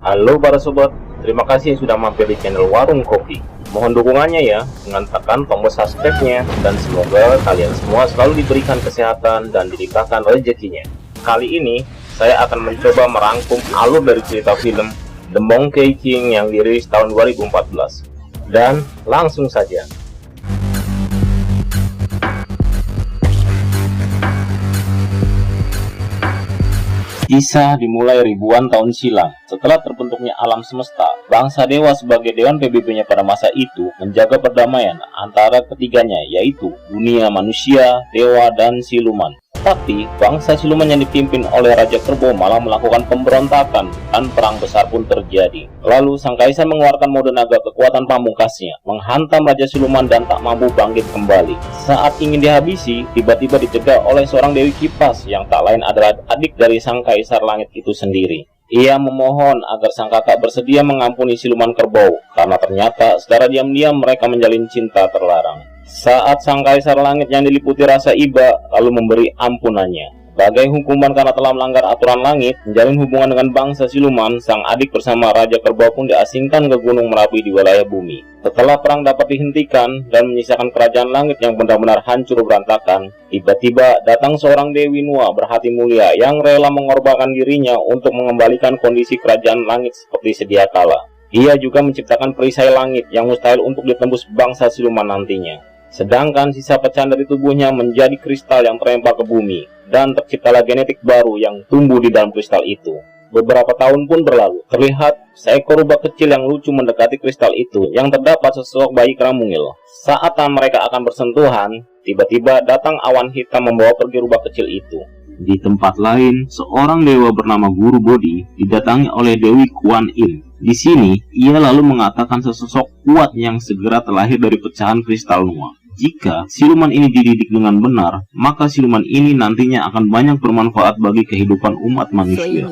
Halo para sobat, terima kasih sudah mampir di channel Warung Kopi. Mohon dukungannya ya, dengan tekan tombol subscribe-nya, dan semoga kalian semua selalu diberikan kesehatan dan dilimpahkan rezekinya. Kali ini, saya akan mencoba merangkum alur dari cerita film The Monkey King yang dirilis tahun 2014. Dan langsung saja. Kisah dimulai ribuan tahun silam. Setelah terbentuknya alam semesta, bangsa dewa sebagai dewan PBB-nya pada masa itu menjaga perdamaian antara ketiganya, yaitu dunia manusia, dewa, dan siluman. Tapi, bangsa siluman yang dipimpin oleh Raja Kerbau malah melakukan pemberontakan dan perang besar pun terjadi. Lalu, sang kaisar mengeluarkan mode naga kekuatan pamungkasnya, menghantam Raja Siluman dan tak mampu bangkit kembali. Saat ingin dihabisi, tiba-tiba dicegah oleh seorang Dewi Kipas yang tak lain adalah adik dari sang kaisar langit itu sendiri. Ia memohon agar sang kakak bersedia mengampuni Siluman Kerbau, karena ternyata secara diam-diam mereka menjalin cinta terlarang. Saat sang kaisar langit yang diliputi rasa iba lalu memberi ampunannya. Sebagai hukuman karena telah melanggar aturan langit, menjalin hubungan dengan bangsa siluman, sang adik bersama Raja Kerbau pun diasingkan ke Gunung Merapi di wilayah bumi. Setelah perang dapat dihentikan dan menyisakan kerajaan langit yang benar-benar hancur berantakan, tiba-tiba datang seorang Dewi Nua berhati mulia yang rela mengorbankan dirinya untuk mengembalikan kondisi kerajaan langit seperti sedia kala. Ia juga menciptakan perisai langit yang mustahil untuk ditembus bangsa siluman nantinya. Sedangkan sisa pecahan dari tubuhnya menjadi kristal yang terlempar ke bumi, dan terciptalah genetik baru yang tumbuh di dalam kristal itu. Beberapa tahun pun berlalu, terlihat seekor rubah kecil yang lucu mendekati kristal itu yang terdapat sesosok bayi kera mungil. Saat mereka akan bersentuhan, tiba-tiba datang awan hitam membawa pergi rubah kecil itu. Di tempat lain, seorang dewa bernama Guru Bodhi didatangi oleh Dewi Kuan Yin. Di sini, ia lalu mengatakan sesosok kuat yang segera terlahir dari pecahan kristal Nua. Jika siluman ini dididik dengan benar, maka siluman ini nantinya akan banyak bermanfaat bagi kehidupan umat manusia.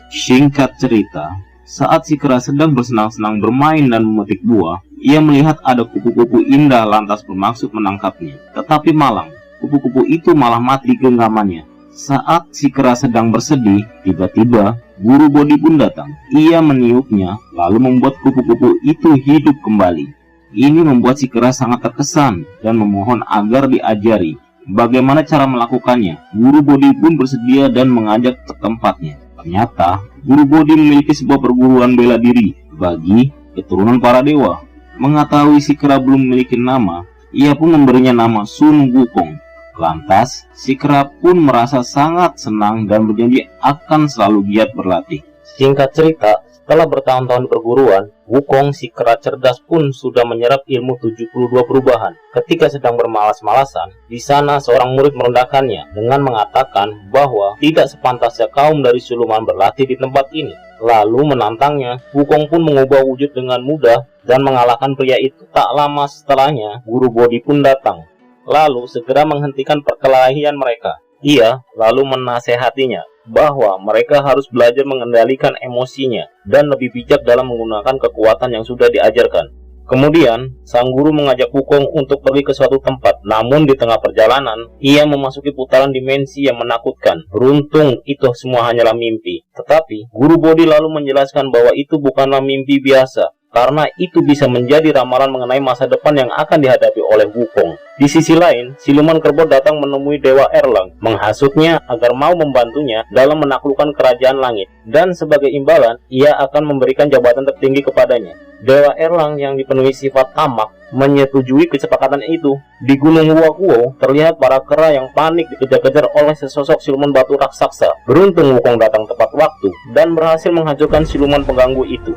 Singkat cerita, saat si kera sedang bersenang-senang bermain dan memetik buah, ia melihat ada kupu-kupu indah lantas bermaksud menangkapnya. Tetapi malang, kupu-kupu itu malah mati genggamannya. Saat si kera sedang bersedih, tiba-tiba Guru Bodhi pun datang. Ia meniupnya, lalu membuat kupu-kupu itu hidup kembali. Ini membuat si kera sangat terkesan dan memohon agar diajari bagaimana cara melakukannya. Guru Bodhi pun bersedia dan mengajak ke tempatnya. Ternyata, Guru Bodhi memiliki sebuah perguruan bela diri bagi keturunan para dewa. Mengetahui si kera belum memiliki nama, ia pun memberinya nama Sun Wukong. Lantas, si kera pun merasa sangat senang dan berjanji akan selalu giat berlatih. Singkat cerita, setelah bertahun-tahun perguruan, Wukong si kera cerdas pun sudah menyerap ilmu 72 perubahan. Ketika sedang bermalas-malasan, di sana seorang murid merendahkannya dengan mengatakan bahwa tidak sepantasnya kaum dari siluman berlatih di tempat ini. Lalu menantangnya, Wukong pun mengubah wujud dengan mudah dan mengalahkan pria itu. Tak lama setelahnya, Guru Bodhi pun datang. Lalu segera menghentikan perkelahian mereka. Ia lalu menasehatinya bahwa mereka harus belajar mengendalikan emosinya dan lebih bijak dalam menggunakan kekuatan yang sudah diajarkan. Kemudian, sang guru mengajak Wukong untuk pergi ke suatu tempat. Namun di tengah perjalanan, ia memasuki putaran dimensi yang menakutkan. Beruntung itu semua hanyalah mimpi. Tetapi, Guru Bodhi lalu menjelaskan bahwa itu bukanlah mimpi biasa, karena itu bisa menjadi ramalan mengenai masa depan yang akan dihadapi oleh Wukong. Di sisi lain, Siluman Kerbau datang menemui Dewa Erlang, menghasutnya agar mau membantunya dalam menaklukkan kerajaan langit. Dan sebagai imbalan, ia akan memberikan jabatan tertinggi kepadanya. Dewa Erlang yang dipenuhi sifat tamak menyetujui kesepakatan itu. Di Gunung Wuokuo, terlihat para kera yang panik dikejar-kejar oleh sesosok siluman batu raksasa. Beruntung Wukong datang tepat waktu dan berhasil menghancurkan siluman pengganggu itu.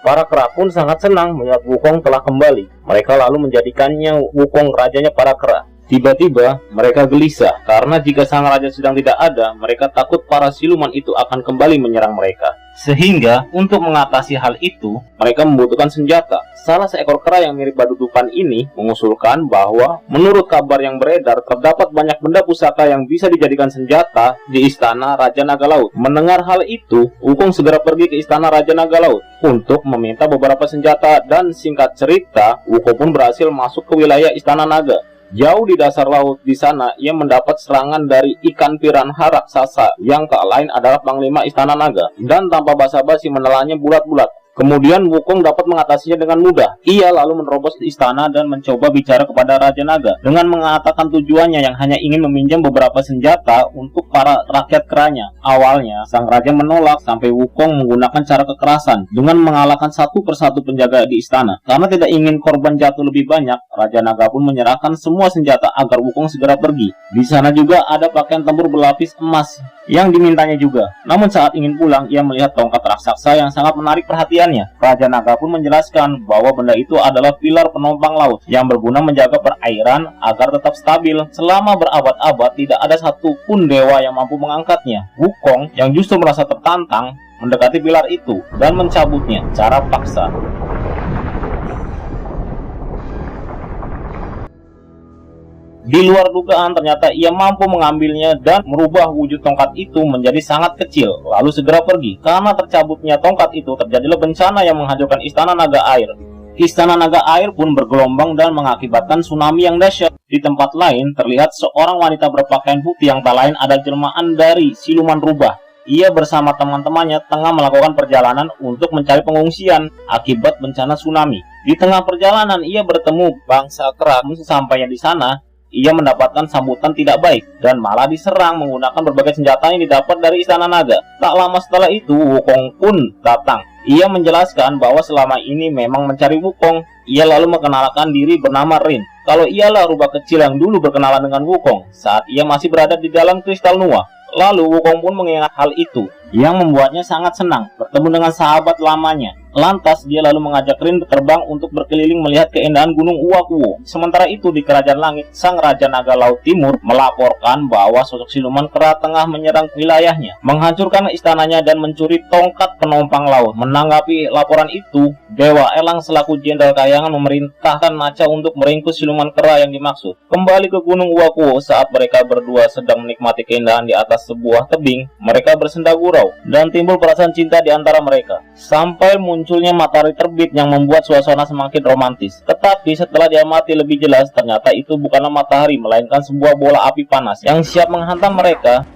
Para kera pun sangat senang melihat Wukong telah kembali. Mereka lalu menjadikannya Wukong rajanya para kera. Tiba-tiba mereka gelisah karena jika sang raja sedang tidak ada, mereka takut para siluman itu akan kembali menyerang mereka. Sehingga untuk mengatasi hal itu, mereka membutuhkan senjata. Salah seekor kera yang mirip batu tupan ini mengusulkan bahwa menurut kabar yang beredar, terdapat banyak benda pusaka yang bisa dijadikan senjata di istana Raja Naga Laut. Mendengar hal itu, Wukong segera pergi ke istana Raja Naga Laut untuk meminta beberapa senjata, dan singkat cerita, Wukong pun berhasil masuk ke wilayah istana naga. Jauh di dasar laut di sana, ia mendapat serangan dari ikan piranha raksasa yang tak lain adalah panglima istana naga, dan tanpa basa-basi menelannya bulat-bulat. Kemudian Wukong dapat mengatasinya dengan mudah. Ia lalu menerobos di istana dan mencoba bicara kepada Raja Naga dengan mengatakan tujuannya yang hanya ingin meminjam beberapa senjata untuk para rakyat keranya. Awalnya, sang raja menolak sampai Wukong menggunakan cara kekerasan dengan mengalahkan satu persatu penjaga di istana. Karena tidak ingin korban jatuh lebih banyak, Raja Naga pun menyerahkan semua senjata agar Wukong segera pergi. Di sana juga ada pakaian tempur berlapis emas yang dimintanya juga. Namun saat ingin pulang, ia melihat tongkat raksasa yang sangat menarik perhatiannya. Raja Naga pun menjelaskan bahwa benda itu adalah pilar penopang laut yang berguna menjaga perairan agar tetap stabil. Selama berabad-abad, tidak ada satupun dewa yang mampu mengangkatnya. Wukong yang justru merasa tertantang mendekati pilar itu dan mencabutnya secara paksa. Di luar dugaan, ternyata ia mampu mengambilnya dan merubah wujud tongkat itu menjadi sangat kecil, lalu segera pergi. Karena tercabutnya tongkat itu, terjadilah bencana yang menghancurkan istana naga air. Istana naga air pun bergelombang dan mengakibatkan tsunami yang dahsyat. Di tempat lain, terlihat seorang wanita berpakaian putih yang tak lain ada jelmaan dari siluman rubah. Ia bersama teman-temannya tengah melakukan perjalanan untuk mencari pengungsian akibat bencana tsunami. Di tengah perjalanan, ia bertemu bangsa kera. Sesampainya di sana, ia mendapatkan sambutan tidak baik dan malah diserang menggunakan berbagai senjata yang didapat dari istana naga. Tak lama setelah itu, Wukong pun datang. Ia menjelaskan bahwa selama ini memang mencari Wukong. Ia lalu mengenalkan diri bernama Rin. Kalau ialah rubah kecil yang dulu berkenalan dengan Wukong saat ia masih berada di dalam kristal Nuwa. Lalu Wukong pun mengingat hal itu, yang membuatnya sangat senang bertemu dengan sahabat lamanya. Lantas dia lalu mengajak Rin terbang untuk berkeliling melihat keindahan gunung Uakuo. Sementara itu di kerajaan langit, sang Raja Naga Laut Timur melaporkan bahwa sosok siluman kera tengah menyerang wilayahnya, menghancurkan istananya dan mencuri tongkat penopang laut. Menanggapi laporan itu, Dewa Elang selaku jenderal kayangan memerintahkan Nacha untuk meringkus siluman kera yang dimaksud. Kembali ke gunung Uakuo, saat mereka berdua sedang menikmati keindahan di atas sebuah tebing, mereka bersenda gurau dan timbul perasaan cinta di antara mereka. Sampai munculnya matahari terbit yang membuat suasana semakin romantis. Tetapi setelah diamati lebih jelas, ternyata itu bukanlah matahari, melainkan sebuah bola api panas yang siap menghantam mereka.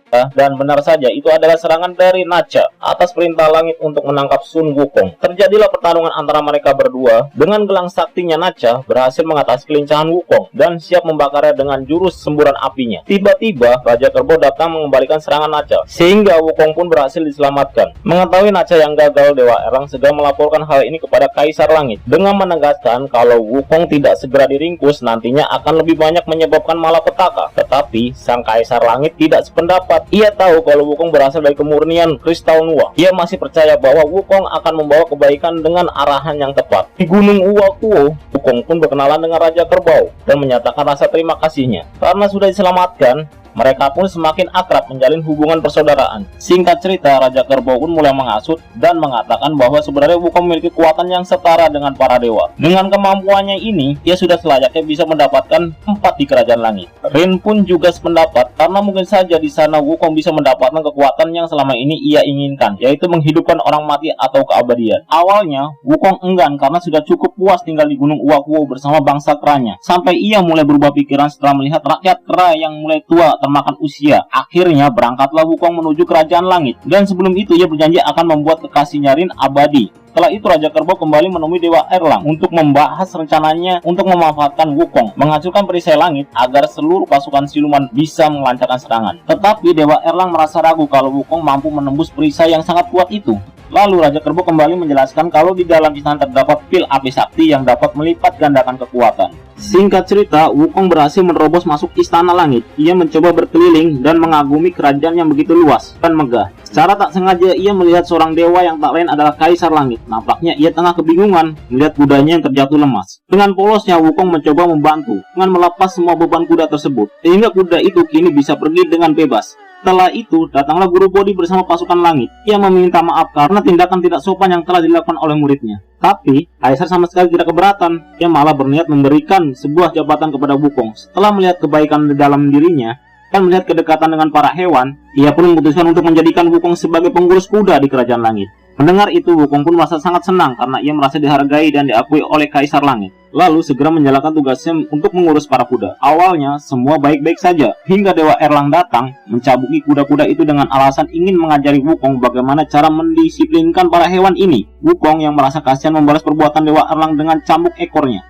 Dan benar saja, itu adalah serangan dari Nacha atas perintah langit untuk menangkap Sun Wukong. Terjadilah pertarungan antara mereka berdua. Dengan gelang saktinya, Nacha berhasil mengatasi kelincahan Wukong dan siap membakarnya dengan jurus semburan apinya. Tiba-tiba, Raja Kerbau datang mengembalikan serangan Nacha, sehingga Wukong pun berhasil diselamatkan. Mengetahui Nacha yang gagal, Dewa Elang segera melaporkan hal ini kepada Kaisar Langit dengan menegaskan kalau Wukong tidak segera diringkus, nantinya akan lebih banyak menyebabkan malapetaka. Tetapi, sang Kaisar Langit tidak sependapat. Ia tahu kalau Wukong berasal dari kemurnian kristal Nuwa. Ia masih percaya bahwa Wukong akan membawa kebaikan dengan arahan yang tepat. Di Gunung Uakuo, Wukong pun berkenalan dengan Raja Kerbau dan menyatakan rasa terima kasihnya. Karena sudah diselamatkan, mereka pun semakin akrab menjalin hubungan persaudaraan. Singkat cerita, Raja Kerbau pun mulai menghasut dan mengatakan bahwa sebenarnya Wukong memiliki kekuatan yang setara dengan para dewa. Dengan kemampuannya ini, ia sudah selayaknya bisa mendapatkan tempat di kerajaan langit. Rin pun juga sependapat karena mungkin saja di sana Wukong bisa mendapatkan kekuatan yang selama ini ia inginkan, yaitu menghidupkan orang mati atau keabadian. Awalnya, Wukong enggan karena sudah cukup puas tinggal di Gunung Uakuo bersama bangsa keranya. Sampai ia mulai berubah pikiran setelah melihat rakyat kera yang mulai tua termakan usia. Akhirnya berangkatlah Wukong menuju kerajaan langit, dan sebelum itu ia berjanji akan membuat kekasihnya Rin abadi. Setelah itu Raja Kerbau kembali menemui Dewa Erlang untuk membahas rencananya untuk memanfaatkan Wukong menghancurkan perisai langit agar seluruh pasukan siluman bisa melancarkan serangan. Tetapi Dewa Erlang merasa ragu kalau Wukong mampu menembus perisai yang sangat kuat itu. Lalu Raja Kerbau kembali menjelaskan kalau di dalam istana terdapat pil api sakti yang dapat melipat gandakan kekuatan. Singkat cerita, Wukong berhasil menerobos masuk istana langit. Ia mencoba berkeliling dan mengagumi kerajaan yang begitu luas dan megah. Secara tak sengaja ia melihat seorang dewa yang tak lain adalah Kaisar Langit. Nampaknya ia tengah kebingungan melihat kudanya yang terjatuh lemas. Dengan polosnya Wukong mencoba membantu dengan melepas semua beban kuda tersebut, sehingga kuda itu kini bisa pergi dengan bebas. Setelah itu, datanglah Guru Bodhi bersama pasukan langit. Ia meminta maaf karena tindakan tidak sopan yang telah dilakukan oleh muridnya. Tapi, Kaisar sama sekali tidak keberatan. Ia malah berniat memberikan sebuah jabatan kepada Wukong. Setelah melihat kebaikan di dalam dirinya, dan melihat kedekatan dengan para hewan, ia pun memutuskan untuk menjadikan Wukong sebagai pengurus kuda di Kerajaan Langit. Mendengar itu, Wukong pun merasa sangat senang karena ia merasa dihargai dan diakui oleh Kaisar Langit. Lalu segera menjalankan tugasnya untuk mengurus para kuda. Awalnya semua baik-baik saja, hingga Dewa Erlang datang mencabuki kuda-kuda itu dengan alasan ingin mengajari Wukong bagaimana cara mendisiplinkan para hewan ini. Wukong yang merasa kasihan membalas perbuatan Dewa Erlang dengan cambuk ekornya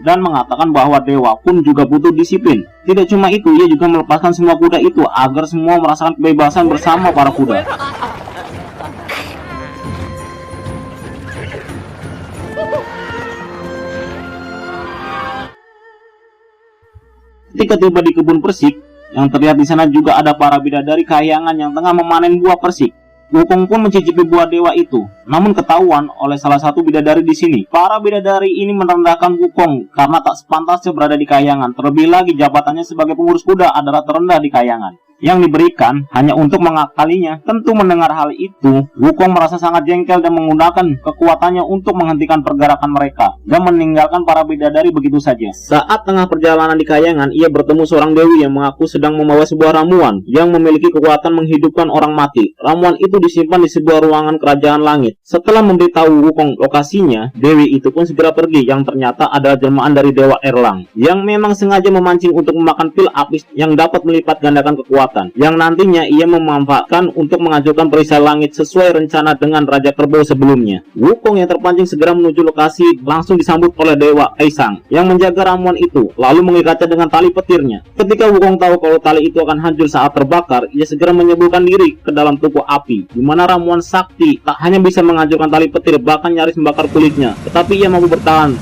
dan mengatakan bahwa dewa pun juga butuh disiplin. Tidak cuma itu, ia juga melepaskan semua kuda itu agar semua merasakan kebebasan bersama para kuda. Ketika tiba di kebun persik, yang terlihat di sana juga ada para bidadari kahyangan yang tengah memanen buah persik. Wukong pun mencicipi buah dewa itu, namun ketahuan oleh salah satu bidadari di sini. Para bidadari ini merendahkan Wukong karena tak sepantasnya berada di kahyangan. Terlebih lagi jabatannya sebagai pengurus kuda adalah terendah di kahyangan, yang diberikan hanya untuk mengakalinya. Tentu mendengar hal itu, Wukong merasa sangat jengkel dan menggunakan kekuatannya untuk menghentikan pergerakan mereka dan meninggalkan para bidadari begitu saja. Saat tengah perjalanan di kahyangan, ia bertemu seorang dewi yang mengaku sedang membawa sebuah ramuan yang memiliki kekuatan menghidupkan orang mati. Ramuan itu disimpan di sebuah ruangan kerajaan langit. Setelah memberitahu Wukong lokasinya, dewi itu pun segera pergi, yang ternyata adalah jelmaan dari Dewa Erlang yang memang sengaja memancing untuk memakan pil api yang dapat melipat gandakan kekuatan, yang nantinya ia memanfaatkan untuk menghancurkan perisai langit sesuai rencana dengan Raja Kerbau sebelumnya. Wukong yang terpancing segera menuju lokasi langsung disambut oleh Dewa Eisang yang menjaga ramuan itu, lalu mengikatnya dengan tali petirnya. Ketika Wukong tahu kalau tali itu akan hancur saat terbakar, ia segera menyeburkan diri ke dalam tubuh api, di mana ramuan sakti tak hanya bisa menghancurkan tali petir, bahkan nyaris membakar kulitnya, tetapi ia mampu bertahan.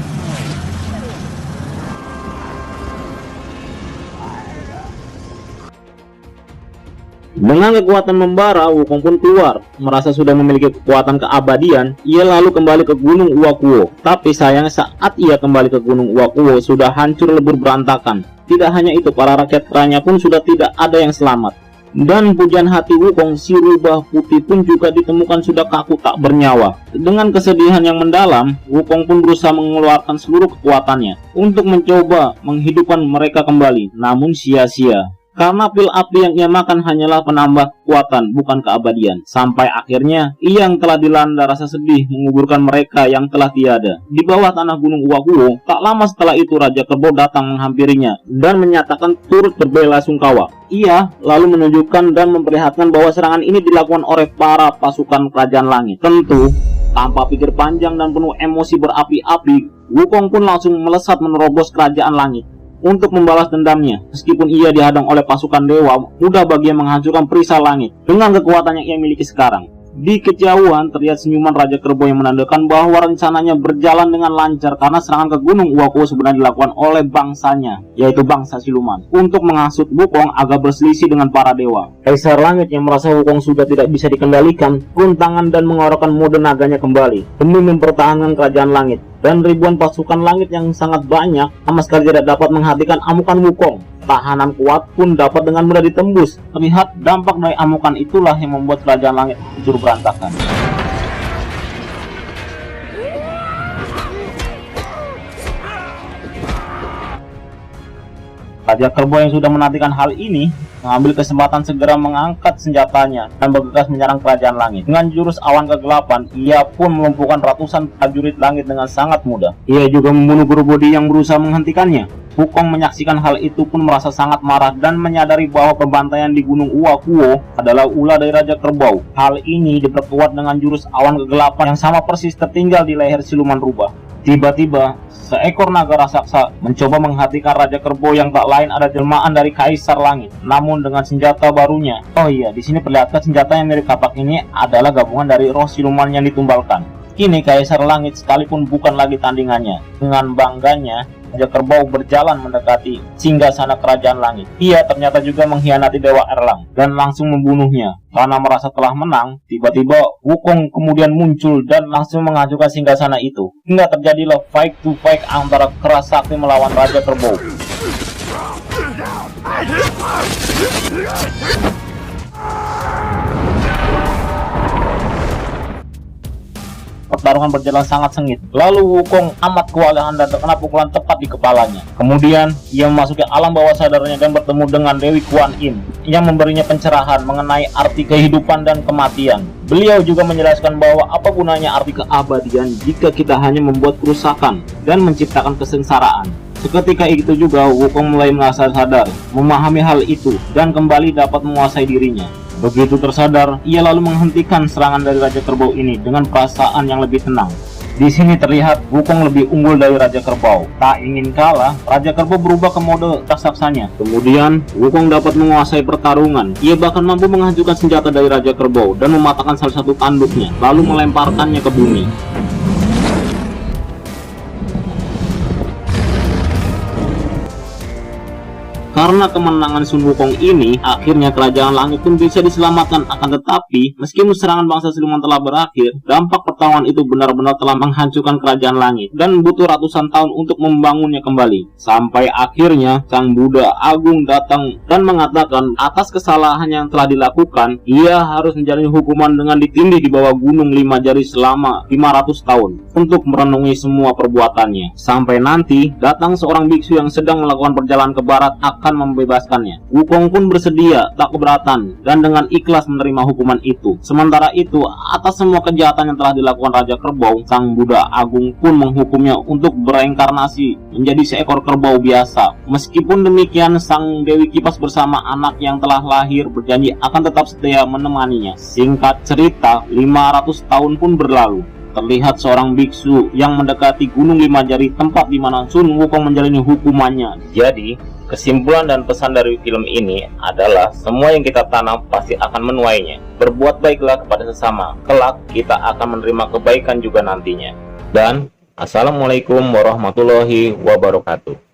Dengan kekuatan membara, Wukong pun keluar. Merasa sudah memiliki kekuatan keabadian, ia lalu kembali ke Gunung Uakuo. Tapi sayangnya saat ia kembali ke Gunung Uakuo sudah hancur lebur berantakan. Tidak hanya itu, para rakyat kerajaan pun sudah tidak ada yang selamat. Dan pujian hati Wukong, si rubah putih pun juga ditemukan sudah kaku tak bernyawa. Dengan kesedihan yang mendalam, Wukong pun berusaha mengeluarkan seluruh kekuatannya untuk mencoba menghidupkan mereka kembali, namun sia-sia. Karena pil api yang ia makan hanyalah penambah kekuatan, bukan keabadian. Sampai akhirnya, ia yang telah dilanda rasa sedih menguburkan mereka yang telah tiada di bawah tanah Gunung Uakuo. Tak lama setelah itu, Raja Kerbau datang menghampirinya dan menyatakan turut berbela-sungkawa. Ia lalu menunjukkan dan memperlihatkan bahwa serangan ini dilakukan oleh para pasukan Kerajaan Langit. Tentu, tanpa pikir panjang dan penuh emosi berapi-api, Wukong pun langsung melesat menerobos Kerajaan Langit untuk membalas dendamnya. Meskipun ia dihadang oleh pasukan dewa, mudah baginya menghancurkan perisai langit dengan kekuatan yang ia miliki sekarang. Di kejauhan terlihat senyuman Raja Kerbau yang menandakan bahwa rencananya berjalan dengan lancar karena serangan ke Gunung Uakuo sebenarnya dilakukan oleh bangsanya, yaitu bangsa siluman, untuk menghasut Wukong agar berselisih dengan para dewa. Kaisar Langit yang merasa Wukong sudah tidak bisa dikendalikan, turun tangan dan mengeluarkan mode naganya kembali demi mempertahankan Kerajaan Langit. Dan ribuan pasukan langit yang sangat banyak sama sekali tidak dapat menghentikan amukan Wukong. Tahanan kuat pun dapat dengan mudah ditembus. Terlihat dampak dari amukan itulah yang membuat Kerajaan Langit hancur berantakan. Raja Kerbau yang sudah menantikan hal ini mengambil kesempatan segera mengangkat senjatanya dan bergegas menyerang Kerajaan Langit. Dengan jurus awan kegelapan, ia pun melumpuhkan ratusan prajurit langit dengan sangat mudah. Ia juga membunuh Guru Bodhi yang berusaha menghentikannya. Wukong menyaksikan hal itu pun merasa sangat marah dan menyadari bahwa pembantaian di Gunung Uakuo adalah ulah dari Raja Kerbau. Hal ini diperkuat dengan jurus awan kegelapan yang sama persis tertinggal di leher siluman rubah. Tiba-tiba, seekor naga raksasa mencoba menghentikan Raja Kerbau yang tak lain ada jelmaan dari Kaisar Langit, namun dengan senjata barunya. Oh iya, di sini perlihatkan senjata yang mirip kapak ini adalah gabungan dari roh siluman yang ditumbalkan. Kini Kaisar Langit sekalipun bukan lagi tandingannya. Dengan bangganya, Raja Kerbau berjalan mendekati singgasana kerajaan langit. Ia ternyata juga mengkhianati Dewa Erlang dan langsung membunuhnya. Karena merasa telah menang, tiba-tiba Wukong kemudian muncul dan langsung menghancurkan singgasana itu. Hingga terjadilah fight to fight antara Keras Sakti melawan Raja Kerbau. Pertarungan berjalan sangat sengit. Lalu Wukong amat kewalahan dan terkena pukulan tepat di kepalanya. Kemudian ia memasuki alam bawah sadarnya dan bertemu dengan Dewi Kuan Yin yang memberinya pencerahan mengenai arti kehidupan dan kematian. Beliau juga menjelaskan bahwa apa gunanya arti keabadian jika kita hanya membuat kerusakan dan menciptakan kesengsaraan. Seketika itu juga Wukong mulai merasa sadar, memahami hal itu dan kembali dapat menguasai dirinya. Begitu tersadar, ia lalu menghentikan serangan dari Raja Kerbau ini dengan perasaan yang lebih tenang. Di sini terlihat Wukong lebih unggul dari Raja Kerbau. Tak ingin kalah, Raja Kerbau berubah ke mode raksasanya. Kemudian, Wukong dapat menguasai pertarungan. Ia bahkan mampu menghancurkan senjata dari Raja Kerbau dan mematahkan salah satu tanduknya, lalu melemparkannya ke bumi. Karena kemenangan Sun Wukong ini, akhirnya kerajaan langit pun bisa diselamatkan. Akan tetapi, meskipun serangan bangsa siluman telah berakhir, dampak pertarungan itu benar-benar telah menghancurkan kerajaan langit dan butuh ratusan tahun untuk membangunnya kembali. Sampai akhirnya, Sang Buddha Agung datang dan mengatakan atas kesalahan yang telah dilakukan, ia harus menjalani hukuman dengan ditindih di bawah gunung 5 jari selama 500 tahun untuk merenungi semua perbuatannya. Sampai nanti, datang seorang biksu yang sedang melakukan perjalanan ke barat akan membebaskannya. Wukong pun bersedia, tak keberatan, dan dengan ikhlas menerima hukuman itu. Sementara itu, atas semua kejahatan yang telah dilakukan Raja Kerbau, Sang Buddha Agung pun menghukumnya untuk bereinkarnasi menjadi seekor kerbau biasa. Meskipun demikian, Sang Dewi Kipas bersama anak yang telah lahir berjanji akan tetap setia menemaninya. Singkat cerita, 500 tahun pun berlalu. Terlihat seorang biksu yang mendekati Gunung 5 Jari, tempat di mana Sun Wukong menjalani hukumannya. Jadi, kesimpulan dan pesan dari film ini adalah semua yang kita tanam pasti akan menuainya. Berbuat baiklah kepada sesama, kelak kita akan menerima kebaikan juga nantinya. Dan Assalamualaikum warahmatullahi wabarakatuh.